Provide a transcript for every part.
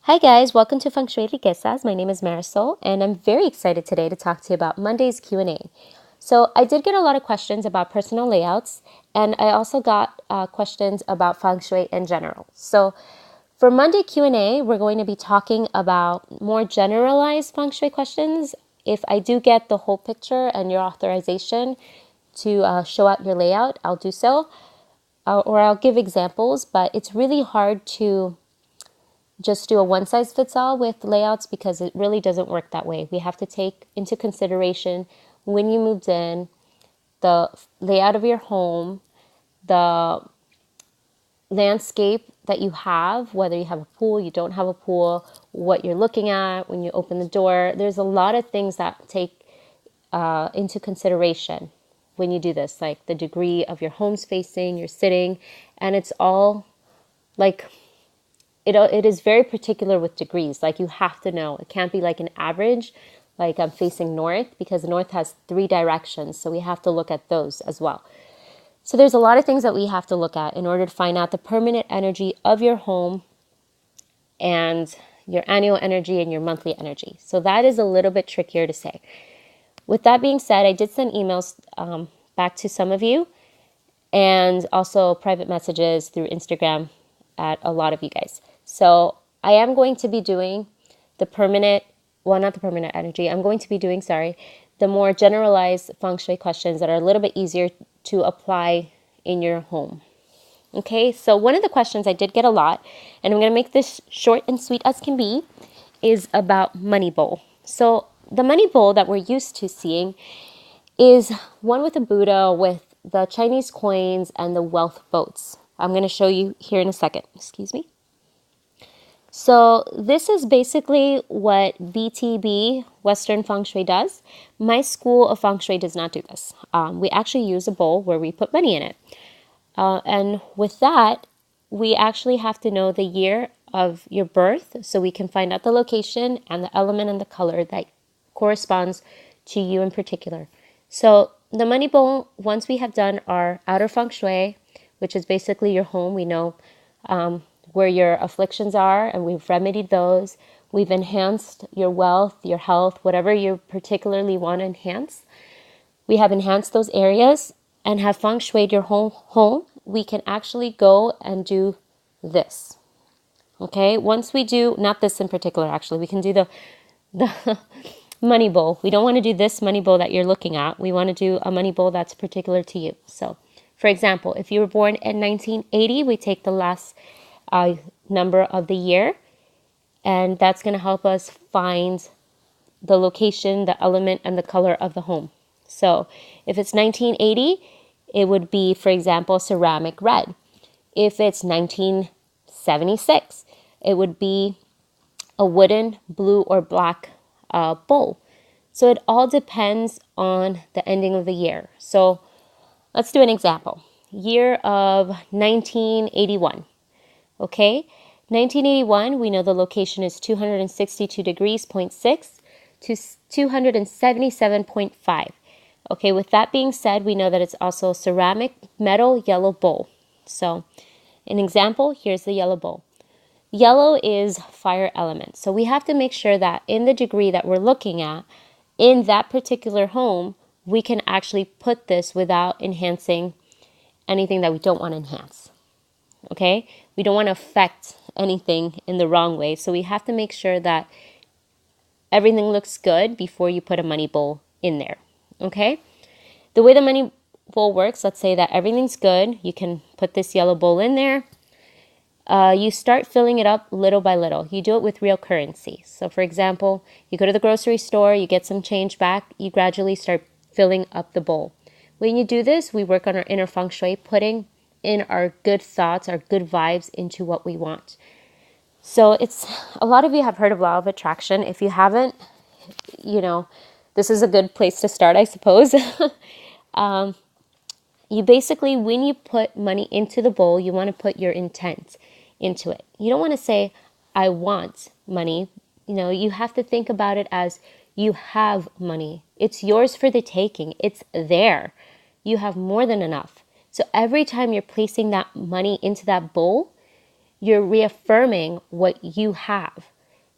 Hi guys, welcome to Feng Shui Riquezas. My name is Marisol and I'm very excited today to talk to you about Monday's Q&A. So I did get a lot of questions about personal layouts and I also got questions about Feng Shui in general. So for Monday Q&A, we're going to be talking about more generalized Feng Shui questions. If I do get the whole picture and your authorization to show out your layout, I'll do so. Or I'll give examples, but it's really hard to just do a one-size-fits-all with layouts because it really doesn't work that way. We have to take into consideration when you moved in, the layout of your home, the landscape that you have, whether you have a pool, you don't have a pool, what you're looking at when you open the door. There's a lot of things that take into consideration when you do this, like the degree of your home's facing, you're sitting, and it's all like it is very particular with degrees. Like you have to know. It can't be like an average, like I'm facing north, because the north has 3 directions. So we have to look at those as well. So there's a lot of things that we have to look at in order to find out the permanent energy of your home and your annual energy and your monthly energy. So that is a little bit trickier to say. With that being said, I did send emails back to some of you and also private messages through Instagram at a lot of you guys. So I am going to be doing the permanent, well, not the permanent energy. I'm going to be doing, the more generalized feng shui questions that are a little bit easier to apply in your home. Okay, so one of the questions I did get a lot, and I'm going to make this short and sweet as can be, is about money bowl. So the money bowl that we're used to seeing is one with a Buddha with the Chinese coins and the wealth boats. I'm going to show you here in a second. Excuse me. So this is basically what BTB, Western Feng Shui, does. My school of Feng Shui does not do this. We actually use a bowl where we put money in it. And with that, we actually have to know the year of your birth so we can find out the location and the element and the color that corresponds to you in particular. So the money bowl, once we have done our outer feng shui, which is basically your home, we know where your afflictions are and we've remedied those. We've enhanced your wealth, your health, whatever you particularly want to enhance. We have enhanced those areas and have feng shuied your home. We can actually go and do this. Okay, once we do, not this in particular actually, we can do the money bowl. We don't want to do this money bowl that you're looking at. We want to do a money bowl that's particular to you. So, for example, if you were born in 1980, we take the last number of the year, and that's going to help us find the location, the element, and the color of the home. So, if it's 1980, it would be, for example, ceramic red. If it's 1976, it would be a wooden, blue, or black bowl. So it all depends on the ending of the year. So let's do an example. Year of 1981. Okay, 1981, we know the location is 262 degrees, 0.6 to 277.5. Okay, with that being said, we know that it's also a ceramic metal yellow bowl. So an example, here's the yellow bowl. Yellow is fire element. So we have to make sure that in the degree that we're looking at, in that particular home, we can actually put this without enhancing anything that we don't want to enhance. Okay? We don't want to affect anything in the wrong way. So we have to make sure that everything looks good before you put a money bowl in there. Okay? The way the money bowl works, let's say that everything's good. You can put this yellow bowl in there. You start filling it up little by little. You do it with real currency. So for example, you go to the grocery store, you get some change back, you gradually start filling up the bowl. When you do this, we work on our inner feng shui, putting in our good thoughts, our good vibes into what we want. So it's, a lot of you have heard of law of attraction. If you haven't, this is a good place to start, I suppose. You basically, when you put money into the bowl, you want to put your intent into it. You don't want to say, I want money. You have to think about it as you have money. It's yours for the taking. It's there. You have more than enough. So every time you're placing that money into that bowl, you're reaffirming what you have.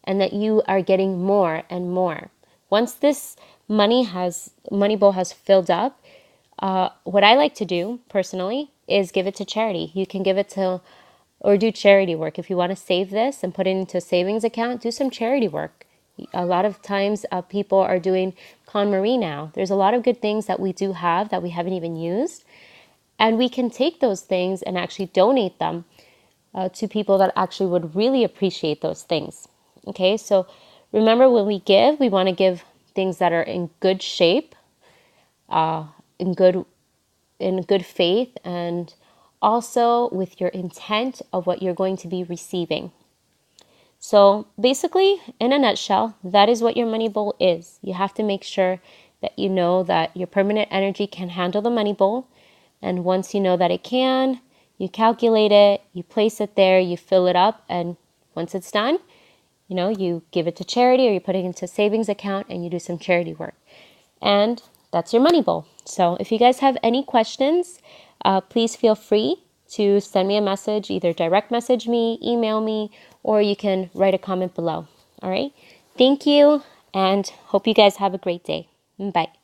and that you are getting more and more. Once this money bowl has filled up, what I like to do personally is give it to charity. You can give it to, or do charity work. If you want to save this and put it into a savings account, do some charity work. A lot of times people are doing KonMari now. There's a lot of good things that we do have that we haven't even used. And we can take those things and actually donate them to people that actually would really appreciate those things. Okay, so remember, when we give, we want to give things that are in good shape, in good faith, and also with your intent of what you're going to be receiving. So basically, in a nutshell, that is what your money bowl is. You have to make sure that you know that your permanent energy can handle the money bowl. And once you know that it can, you calculate it, you place it there, you fill it up, and once it's done, you give it to charity, or you put it into a savings account and you do some charity work. And that's your money bowl. So if you guys have any questions, please feel free to send me a message, either direct message me, email me, or you can write a comment below. All right. Thank you, and hope you guys have a great day. Bye.